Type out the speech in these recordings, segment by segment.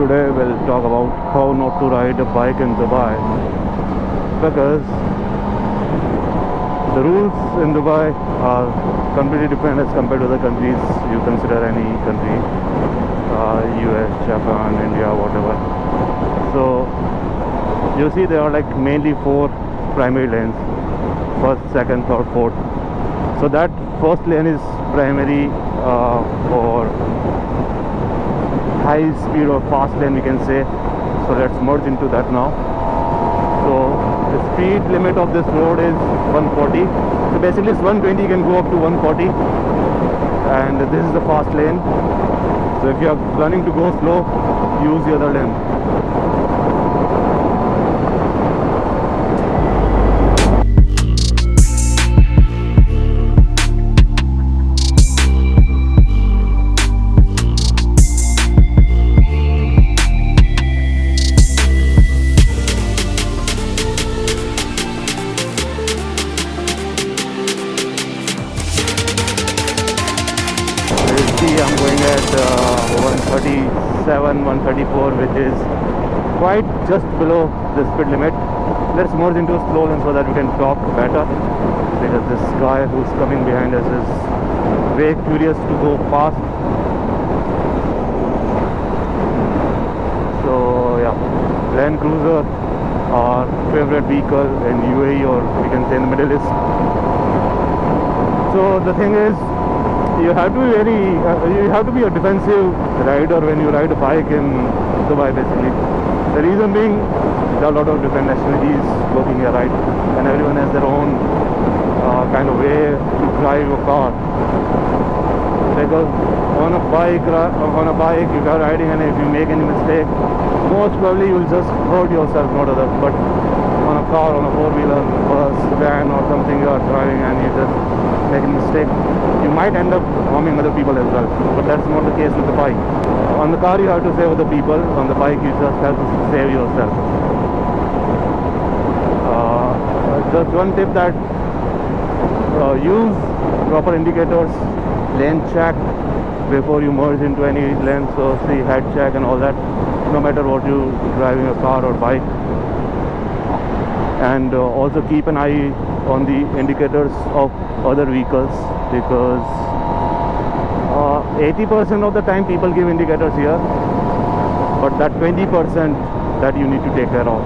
today we'll talk about how not to ride a bike in Dubai, because the rules in Dubai are completely different as compared to the countries you consider any country, US, Japan, India, whatever. So you see there are like mainly 4 primary lanes: first, second, third, fourth. So that first lane is primary for high speed or fast lane, we can say. So let's merge into that now. So the speed limit of this road is 140. So basically it's 120, you can go up to 140, and this is the fast lane. So if you are planning to go slow, use the other lane. I'm going at 137, 134, which is quite just below the speed limit. Let's merge into a slow lane so that we can talk better, because this guy who's coming behind us is way curious to go fast. So yeah, Land Cruiser, our favorite vehicle in UAE, or we can say in the Middle East. So the thing is, you have to be a defensive rider when you ride a bike in Dubai, basically. The reason being, there are a lot of different nationalities working here, right? And everyone has their own kind of way to drive a car. Because on a bike if you are riding, and if you make any mistake, most probably you will just hurt yourself, not others. But on a car, on a 4-wheeler, bus, van or something you are driving, and you just make a mistake, you might end up harming other people as well. But that's not the case with the bike. On the car you have to save other people, on the bike you just have to save yourself. Just one tip, that use proper indicators, lane check before you merge into any lane. So see, head check and all that, no matter what you driving a car or bike. And also keep an eye on the indicators of other vehicles, because 80% of the time people give indicators here, but that 20% that you need to take care of.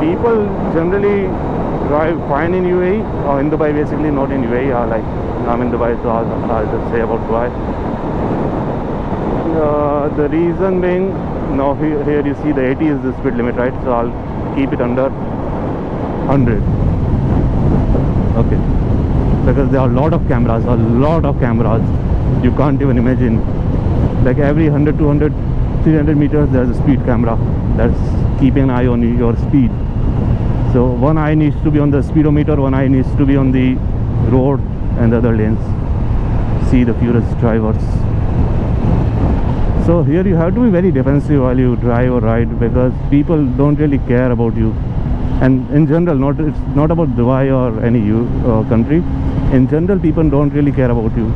People generally drive fine in UAE, or in Dubai basically, not in UAE. Like I'm in Dubai, so I'll just say about Dubai. The reason being, now here you see the 80 is the speed limit, right? So I'll keep it under 100. Okay, because there are a lot of cameras, you can't even imagine. Like every 100, 200, 300 meters there's a speed camera that's keeping an eye on your speed. So one eye needs to be on the speedometer, one eye needs to be on the road and the other lanes. See the furious drivers. So here you have to be very defensive while you drive or ride, because people don't really care about you. And in general, it's not about Dubai or any country. In general, people don't really care about you.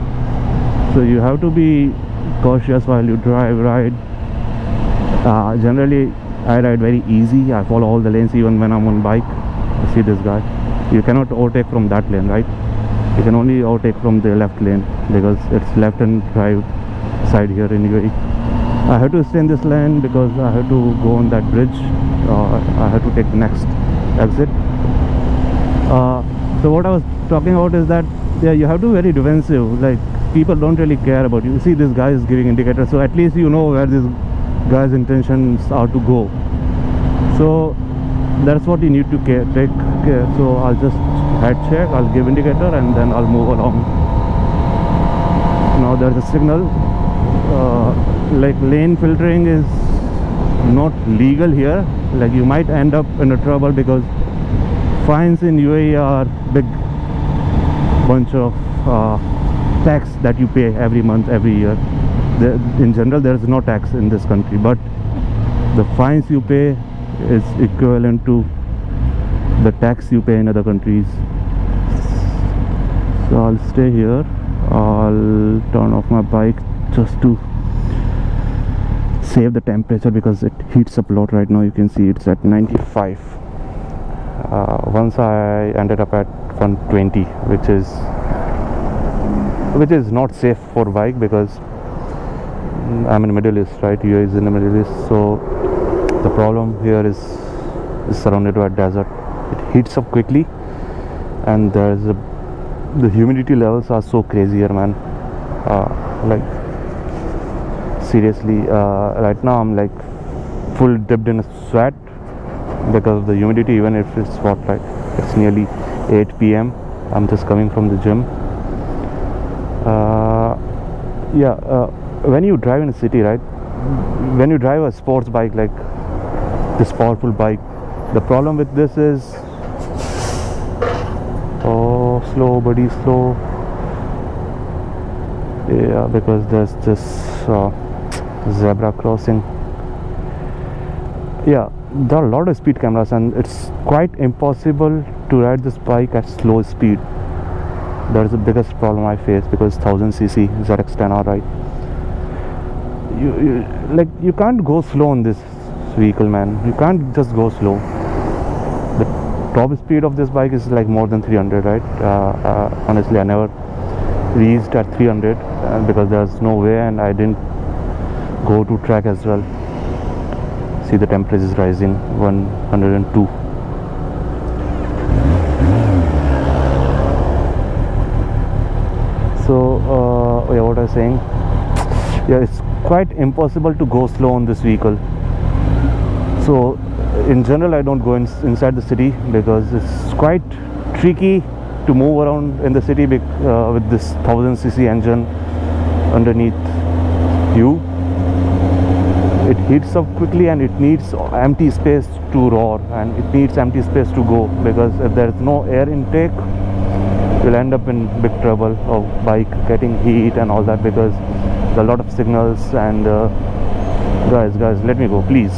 So you have to be cautious while you ride. Generally, I ride very easy. I follow all the lanes even when I'm on bike. See this guy. You cannot overtake from that lane, right? You can only overtake from the left lane, because it's left and right side here in UAE. I have to stay in this lane because I have to go on that bridge. I have to take the next exit. So what I was talking about is that, yeah, you have to be very defensive. Like, people don't really care about you. See, this guy is giving indicators, so at least you know where this guy's intentions are to go. So that's what you need to take care. So I'll just head check, I'll give indicator, and then I'll move along. Now there's a signal. Like, lane filtering is not legal here. Like, you might end up in a trouble, because fines in UAE are big bunch of tax that you pay every month, every year. In general, there is no tax in this country, but the fines you pay is equivalent to the tax you pay in other countries. So I'll stay here. I'll turn off my bike just to save the temperature because it heats up a lot. Right now you can see it's at 95. Once I ended up at 120, which is not safe for bike because I'm in Middle East, right? UAE is in the Middle East, so the problem here is surrounded by desert. It heats up quickly, and the humidity levels are so crazy here, man. Like seriously, right now I'm like full dipped in sweat because of the humidity. Even if it's what, like it's nearly 8 p.m. I'm just coming from the gym. When you drive in a city, right, when you drive a sports bike like this powerful bike, the problem with this is, oh, slow buddy, slow. Yeah, because there's this zebra crossing. Yeah, there are a lot of speed cameras and it's quite impossible to ride this bike at slow speed. That is the biggest problem I face because 1000cc ZX10R, right? You can't go slow on this vehicle, man. You can't just go slow. The top speed of this bike is like more than 300, right? Honestly, I never reached at 300 because there's no way, and I didn't go to track as well. See, the temperature is rising, 102. So yeah, what I was saying, yeah, it's quite impossible to go slow on this vehicle. So in general I don't go inside the city because it's quite tricky to move around in the city with this 1000cc engine underneath you. It heats up quickly and it needs empty space to roar, and it needs empty space to go, because if there is no air intake, you'll end up in big trouble of bike getting heat and all that, because there are a lot of signals. And guys, let me go, please,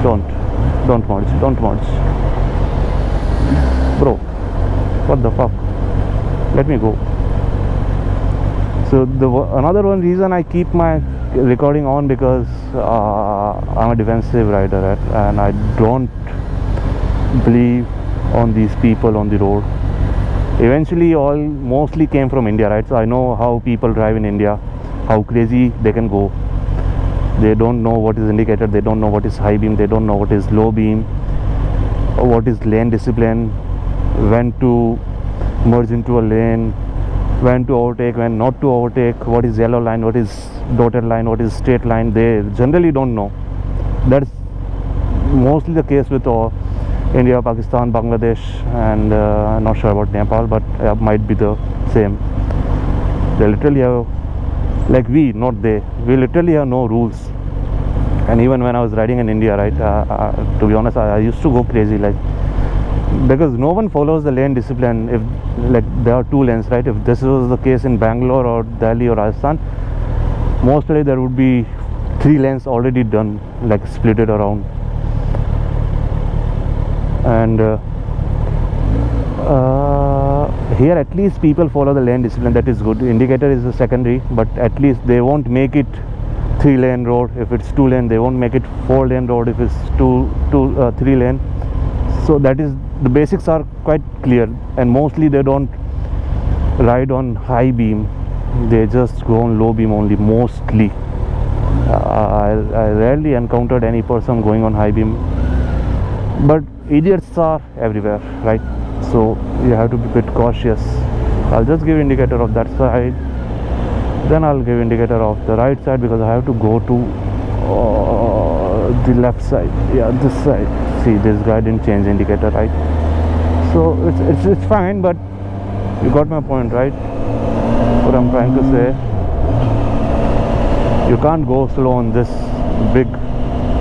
don't merge, bro, what the fuck, let me go. So another one reason I keep my recording on, because I'm a defensive rider, right? And I don't believe on these people on the road. Eventually mostly came from India, right? So I know how people drive in India, how crazy they can go. They don't know what is indicator, they don't know what is high beam, they don't know what is low beam, or what is lane discipline, when to merge into a lane, when to overtake, when not to overtake, what is yellow line, what is dotted line, what is straight line. They generally don't know. That's mostly the case with India, Pakistan, Bangladesh, and I'm not sure about Nepal, but might be the same. They literally have, like we, not they, we literally have no rules. And even when I was riding in India, right, to be honest, I used to go crazy, like, because no one follows the lane discipline. If like there are two lanes, right, if this was the case in Bangalore or Delhi or Rajasthan, mostly there would be 3 lanes already done, like split it around. And here at least people follow the lane discipline. That is good. Indicator is a secondary, but at least they won't make it 3-lane road if it's 2-lane. They won't make it 4-lane road if it's 3-lane. So that is, the basics are quite clear. And mostly they don't ride on high beam, they just go on low beam only, mostly. I rarely encountered any person going on high beam, but idiots are everywhere, right? So you have to be a bit cautious. I'll just give indicator of that side, then I'll give indicator of the right side, because I have to go to the left side. Yeah, this side. See, this guy didn't change indicator, right? So it's fine, but you got my point, right? What I'm trying to say, you can't go slow on this big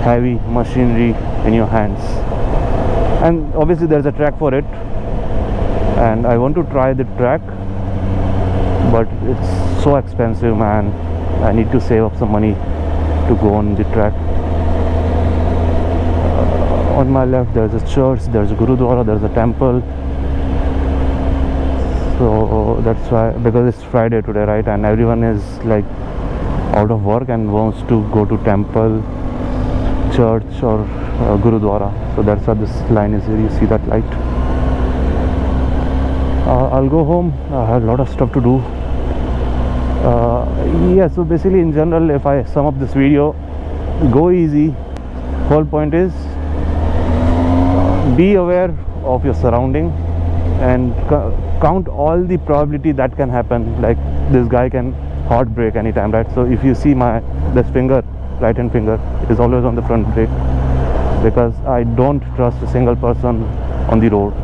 heavy machinery in your hands. And obviously there's a track for it, and I want to try the track, but it's so expensive, man. I need to save up some money to go on the track. On my left there's a church, there's a Gurudwara, there's a temple. So that's why, because it's Friday today, right, and everyone is like out of work and wants to go to temple, church or Gurudwara. So that's why this line is here. You see that light. I'll go home. I have a lot of stuff to do. Yeah, so basically in general, if I sum up this video, go easy. Whole point is be aware of your surrounding and count all the probability that can happen. Like this guy can hot brake anytime, right? So if you see this finger, right hand finger, is always on the front brake, because I don't trust a single person on the road.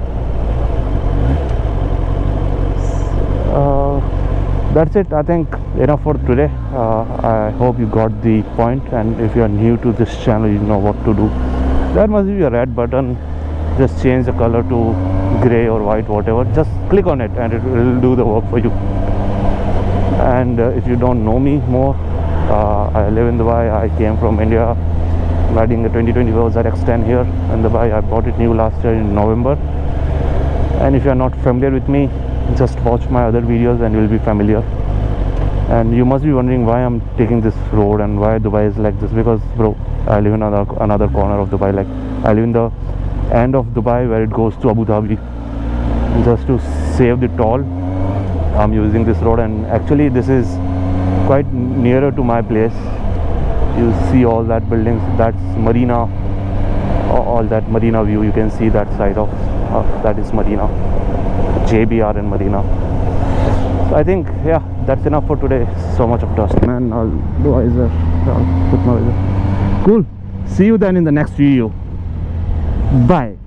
That's it. I think enough for today. I hope you got the point, and if you are new to this channel, you know what to do. There must be a red button. Just change the color to gray or white, whatever. Just click on it and it will do the work for you. And if you don't know me more, I live in Dubai. I came from India. I'm riding a 2024 ZX10 here in Dubai. I bought it new last year in November. And if you are not familiar with me, just watch my other videos and you'll be familiar. And you must be wondering why I'm taking this road and why Dubai is like this. Because bro, I live in another corner of Dubai. Like I live in the end of Dubai where it goes to Abu Dhabi. Just to save the toll, I'm using this road, and actually this is quite nearer to my place. You see all that buildings, that's Marina, all that Marina view. You can see that side of that is Marina, JBR and Marina. So I think, yeah, that's enough for today. So much of dust, man. I'll do visor. I'll put my visor. Cool. See you then in the next video. Bye.